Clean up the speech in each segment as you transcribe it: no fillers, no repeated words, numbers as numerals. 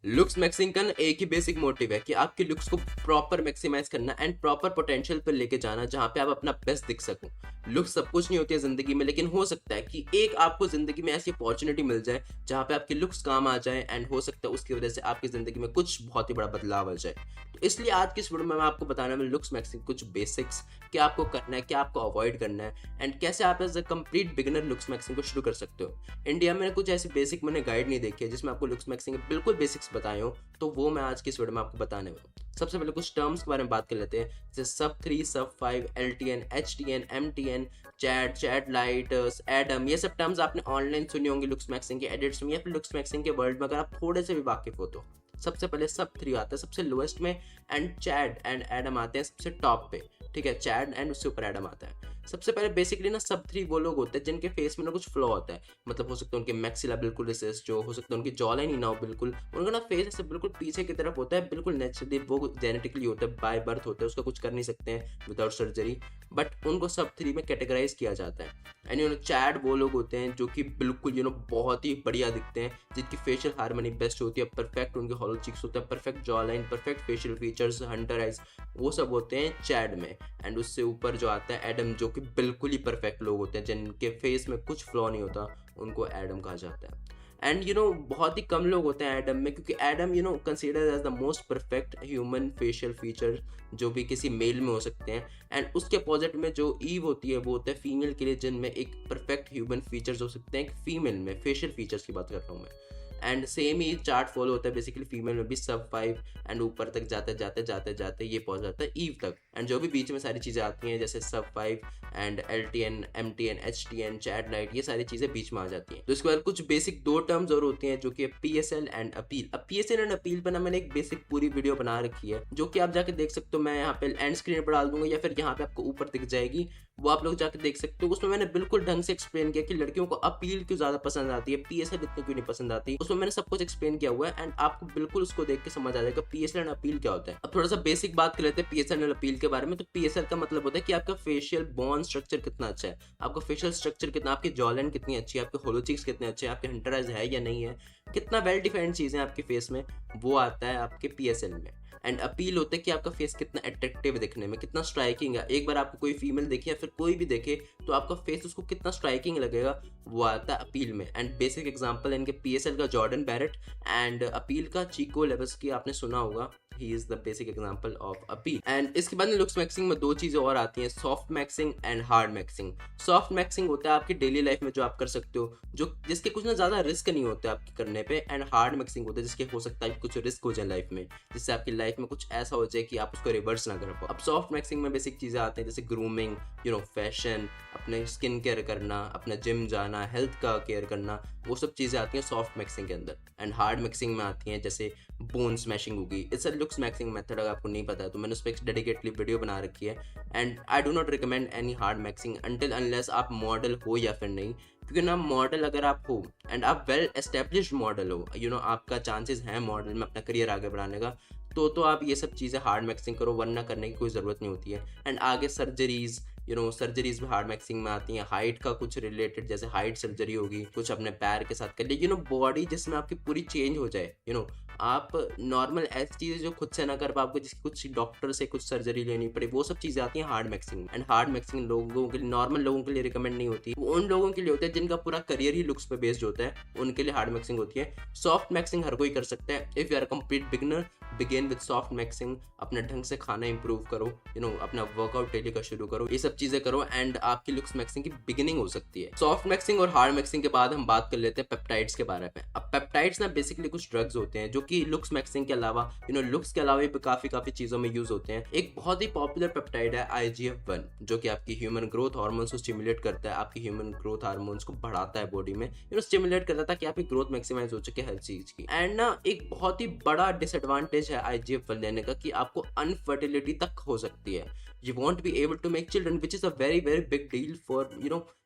Looks maxing का ना एक ही बेसिक मोटिव है कि आपके लुक्स को प्रॉपर मैक्सिमाइज करना एंड प्रॉपर पोटेंशियल पर लेके जाना जहाँ पे आप अपना बेस्ट दिख सको। लुक्स सब कुछ नहीं होती है जिंदगी में, लेकिन हो सकता है कि एक आपको जिंदगी में ऐसी अपॉर्चुनिटी मिल जाए जहाँ पे आपके लुक्स काम आ जाए एंड हो सकता है उसकी वजह से आपकी जिंदगी में कुछ बहुत ही बड़ा बदलाव आ जाए। तो इसलिए आज की इस वीडियो में मैं आपको बताने वाला लुक्स मैक्सिंग कुछ बेसिक्स, क्या आपको करना है, क्या आपको अवॉइड करना है एंड कैसे आप as a complete beginner looksmaxxing को शुरू कर सकते हो। इंडिया में कुछ ऐसी बेसिक मैंने गाइड नहीं देखी है जिसमें आपको लुक्स मैक्सिंग के बिल्कुल बेसिक्स बताए हो, तो वो मैं आज की इस वीडियो में आपको बताने वाला हूँ। सबसे पहले कुछ टर्म्स के बारे में बात कर लेते हैं, जैसे सब 3, सब 5, LTN, HTN, MTN, chat, chat light, Adam. ये सब टर्म्स आपने ऑनलाइन सुनी होंगी लुक्स मैक्सिंग के एडिट्स में या फिर लुक्स मैक्सिंग के वर्ल्ड में अगर आप थोड़े से भी वाकिफ हो तो। सबसे पहले सब 3 आता है सबसे लोएस्ट में एंड चैट एंड एडम आते हैं सबसे टॉप पे। ठीक है, चैट एंड उससे ऊपर एडम आता है। सबसे पहले बेसिकली ना सब 3 वो लोग होते हैं जिनके फेस में ना कुछ फ्लॉ होता है, मतलब हो सकता है उनके मैक्सिला बिल्कुल रिसेस, जो हो सकता है उनकी जॉ लाइन ही ना हो बिल्कुल, उनका ना फेस ऐसे बिल्कुल पीछे की तरफ होता है, बिल्कुल नेचुरली, वो जेनेटिकली होता है, बाय बर्थ होता है, उसका कुछ कर नहीं सकते हैं विदाउट सर्जरी, बट उनको सब 3 में कैटेगराइज किया जाता है। एंड चैट वो लोग होते हैं जो कि बिल्कुल बहुत ही बढ़िया दिखते हैं, जिनकी फेशियल हार्मनी बेस्ट होती है, परफेक्ट उनके हॉलो चिक्स होता है, perfect jaw line, perfect facial features, Hunter eyes, वो सब होते हैं चैड में। एंड उससे ऊपर जो आता है एडम, जो कि बिल्कुल ही परफेक्ट लोग होते हैं जिनके फेस में कुछ फ्लॉ नहीं होता, उनको एडम कहा जाता है। एंड बहुत ही कम लोग होते हैं एडम में, क्योंकि Adam considered as the most perfect human facial feature जो भी किसी मेल में हो सकते हैं। एंड उसके अपोजिट में जो ईव होती है वो होता है फीमेल के लिए, जिनमें एक परफेक्ट ह्यूमन फीचर्स हो सकते हैं फीमेल में, फेशियल फीचर्स की बात कर रहा हूँ मैं। And same he chart follow होता है बेसिकली फीमेल में भी, सब 5 एंड ऊपर तक जाते जाते जाते जाते ये पहुंच जाता है ईव तक। एंड जो भी बीच में सारी चीज़ें आती हैं जैसे सब 5 and LTN, MTN, HTN, chat light, ये सारी चीज़ें बीच में आ जाती हैं। तो इसके बाद कुछ बेसिक 2 टर्म्स और होती हैं जो कि PSL एंड अपील। अब PSL एंड अपील पर ना मैंने एक बेसिक पूरी वीडियो बना रखी है जो कि आप जाके देख सकते हो, मैं यहाँ पे एंड स्क्रीन पर डाल दूंगा या फिर यहाँ पे आपको ऊपर दिख जाएगी, वो आप लोग जाके देख सकते हो। उसमें मैंने बिल्कुल ढंग से एक्सप्लेन किया कि लड़कियों को अपील क्यों ज़्यादा पसंद आती है, PSL इतनी क्यों नहीं पसंद आती, उसमें मैंने सब कुछ एक्सप्लेन किया हुआ है एंड आपको बिल्कुल उसको देख के समझ आ जाएगा PSL एंड अपील क्या होता है। अब थोड़ा सा बेसिक बात कर लेते हैं PSL एंड अपील के बारे में। तो PSL का मतलब होता है कि आपका फेशियल बोन स्ट्रक्चर कितना अच्छा है, आपका फेशियल स्ट्रक्चर कितना, आपकी जॉलाइन कितनी अच्छी है, आपके होलो चिक्स कितने अच्छे हैं, आपके हंटर आइज है या नहीं है, कितना वेल डिफाइंड चीज़ें आपके फेस में, वो आता है आपके PSL में। एंड अपील होता है कि आपका फेस कितना अट्रैक्टिव दिखने में, कितना स्ट्राइकिंग है। एक बार आपको कोई फीमेल देखे या फिर कोई भी देखे तो आपका फेस उसको कितना स्ट्राइकिंग लगेगा, वो आता है अपील में। एंड बेसिक एग्जांपल इनके PSL का जॉर्डन बैरेट एंड अपील का चीको लेविस्की, आपने सुना होगा, he is the basic example of appeal. And इसके बाद लुक्स मैक्सिंग में 2 चीजें और आती हैं, soft maxing and hard maxing. Soft maxing होता है आपकी डेली लाइफ में जो आप कर सकते हो, जो जिसके कुछ ना ज्यादा रिस्क नहीं होते आपके करने पे। एंड हार्ड मैक्सिंग होता है जिसके हो सकता है कुछ रिस्क हो जाए लाइफ में, जिससे आपकी लाइफ में कुछ ऐसा हो जाए कि आप उसको रिवर्स ना कर पाओ। अब सॉफ्ट मैक्सिंग में बेसिक चीजें आती हैं जैसे ग्रूमिंग, फैशन, अपने स्किन केयर करना, अपना जिम जाना, हेल्थ का केयर करना, वो सब चीज़ें आती हैं सॉफ्ट मैक्सिंग के अंदर। एंड हार्ड मैक्सिंग में आती हैं जैसे बोन स्मैशिंग होगी। It's a looks maxing method, अगर आपको नहीं पता है तो मैंने उस पर एक डेडिकेटली वीडियो बना रखी है। And I do not recommend any hard maxing until unless आप मॉडल हो या फिर नहीं, क्योंकि ना मॉडल अगर आप हो एंड आप वेल एस्टेब्लिश्ड मॉडल हो, आपका चांसेस हैं मॉडल में अपना करियर आगे बढ़ाने का, तो आप ये सब चीज़ें हार्ड मैक्सिंग करो, वरना करने की कोई ज़रूरत नहीं होती है। एंड आगे सर्जरीज, सर्जरीज भी हार्ड मैक्सिंग में आती हैं। हाइट का कुछ रिलेटेड, जैसे हाइट सर्जरी होगी, कुछ अपने पैर के साथ कर ली, बॉडी जिसमें आपकी पूरी चेंज हो जाए, आप नॉर्मल ऐसी चीज़ें जो खुद से ना कर पाओगे, जिसकी कुछ डॉक्टर से कुछ सर्जरी लेनी पड़े, वो सब चीज़ें आती हैं हार्ड मैक्सिंग में। एंड हार्ड मैक्सिंग लोगों के लिए, नॉर्मल लोगों के लिए रिकमेंड नहीं होती, वो उन लोगों के लिए होता है जिनका पूरा करियर ही लुक्स पे बेस्ड होता है, उनके लिए हार्ड मैक्सिंग होती है। सॉफ्ट मैक्सिंग हर कोई कर सकता है। If you are complete beginner, begin with soft maxxing. अपने ढंग से खाना इंप्रूव करो, अपना वर्कआउट डेली का शुरू करो, ये सब चीज़ें करो एंड आपकी लुक्स मैक्सिंग की बिगिनिंग हो सकती है। सॉफ्ट मैक्सिंग और हार्ड मैक्सिंग के बाद हम बात कर लेते हैं पेप्टाइड्स के बारे में। अब पेप्टाइड्स ना बेसिकली कुछ ड्रग्स होते हैं जो कि लुक्स मैक्सिंग के अलावा, लुक्स के अलावा भी काफ़ी चीज़ों में यूज़ होते हैं। एक बहुत ही पॉपुलर पेप्टाइड है IGF-1, जो कि आपकी ह्यूमन ग्रोथ हार्मोन्स को स्टिमुलेट करता है, आपकी ह्यूमन ग्रोथ हार्मोन्स को बढ़ाता है बॉडी में, स्टिमुलेट करता है ताकि आपकी ग्रोथ मैक्सिमाइज हो सके हर चीज़ की। एंड ना एक बहुत ही बड़ा डिसएडवांटेज है IGF-1 लेने का कि आपको अनफर्टिलिटी तक हो सकती है। You won't be able to make children, which is a very big deal for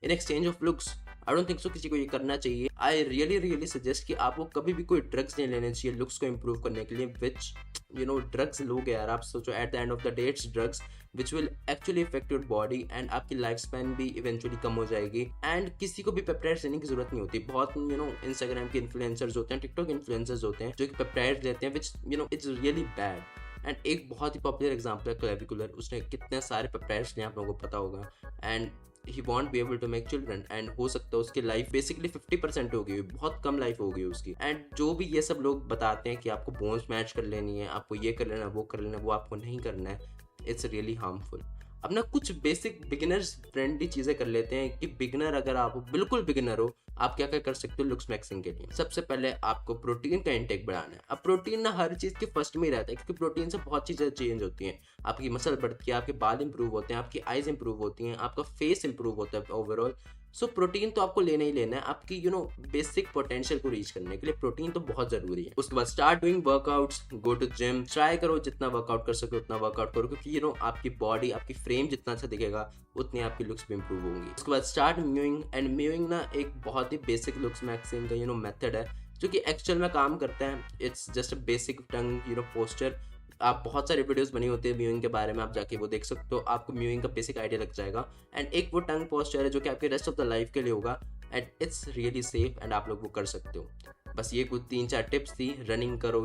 in exchange of looks. I don't think so किसी को ये करना चाहिए। आई रियली सजेस्ट कि आपको कभी भी कोई ड्रग्स नहीं लेने चाहिए लुक्स को इम्प्रूव करने के लिए, विच ड्रग्स लोगे यार, आप सोचो at the end of the day it's drugs which will actually effect your body and आपकी लाइफ स्पैन भी इवेंचुअली कम हो जाएगी। एंड किसी को भी पेप्टाइड्स लेने की जरूरत नहीं होती। बहुत इंस्टाग्राम के इन्फ्लुएंसर्स होते हैं, टिकटॉक इन्फ्लुएंसर्स होते हैं जो कि पेप्टाइड्स लेते हैं, विच इट्स रियली बैड। एंड एक बहुत ही पॉपुलर एग्जांपल है क्लेविकुलर, उसने कितने सारे पेप्टाइड्स लिए आप लोगों को पता होगा, and he won't be able to make children, and हो सकता है उसकी लाइफ बेसिकली 50% हो गई, बहुत कम लाइफ हो गई उसकी। एंड जो भी ये सब लोग बताते हैं कि आपको बोन्स मैच कर लेनी है, आपको ये कर लेना वो कर लेना, वो आपको नहीं करना है, इट्स रियली हार्मफुल। अब ना कुछ बेसिक बिगिनर्स फ्रेंडली चीज़ें कर लेते हैं कि बिगिनर अगर आप बिल्कुल बिगिनर हो, आप क्या क्या कर सकते हो लुक्स मैक्सिंग के लिए। सबसे पहले आपको प्रोटीन का इंटेक बढ़ाना है। अब प्रोटीन ना हर चीज़ के फर्स्ट में ही रहता है, क्योंकि प्रोटीन से बहुत चीज़ें चेंज होती हैं। आपकी मसल बढ़ती है, आपके बाल इंप्रूव होते हैं, आपकी आइज इंप्रूव होती हैं, आपका फेस इंप्रूव होता है ओवरऑल। सो प्रोटीन तो आपको लेना ही लेना है आपकी बेसिक पोटेंशियल को रीच करने के लिए। प्रोटीन तो बहुत जरूरी है। उसके बाद start doing workouts, go to gym, try करो जितना वर्कआउट कर सके उतना वर्कआउट करो, क्योंकि आपकी बॉडी, आपकी फ्रेम जितना अच्छा दिखेगा उतनी आपकी लुक्स भी इंप्रूव होंगी। उसके बाद स्टार्ट म्यूइंग, एंड म्यूइंग ना एक बहुत ही बेसिक लुक्स मैक्सिंग का मेथड है जो कि एक्चुअल में काम करता है। It's just a basic tongue posture. आप बहुत सारे वीडियोस बनी होती है म्यूइंग के बारे में, आप जाके वो देख सकते हो, आपको म्यूइंग का बेसिक आइडिया लग जाएगा। एंड एक वो टंग पोस्चर है जो कि आपके रेस्ट ऑफ द लाइफ के लिए होगा, and it's really safe, and आप लोग वो कर सकते हो। बस ये कुछ 3-4 टिप्स थी। रनिंग करो,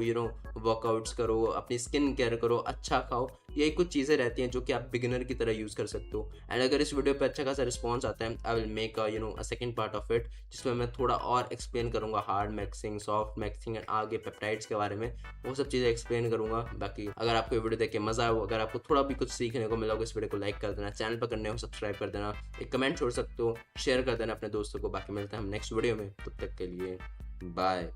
वर्कआउट्स करो, अपनी स्किन केयर करो, अच्छा खाओ, यही कुछ चीज़ें रहती हैं जो कि आप बिगिनर की तरह यूज़ कर सकते हो। एंड अगर इस वीडियो पे अच्छा खासा रिस्पॉन्स आता है, I will make a second part of it, जिसमें मैं थोड़ा और एक्सप्लेन करूंगा hard maxing, soft maxing and आगे पेप्टाइड्स के बारे में, वो सब चीज़ें एक्सप्लेन करूंगा। बाकी अगर आपको ये वीडियो देख के मज़ा हो, अगर आपको थोड़ा भी कुछ सीखने को मिला हो, इस वीडियो को लाइक कर देना, चैनल पर करने हो सब्सक्राइब कर देना, एक कमेंट छोड़ सकते हो, शेयर कर देना अपने दोस्तों को। बाकी मिलते हैं हम नेक्स्ट वीडियो में, तब तक के लिए बाय।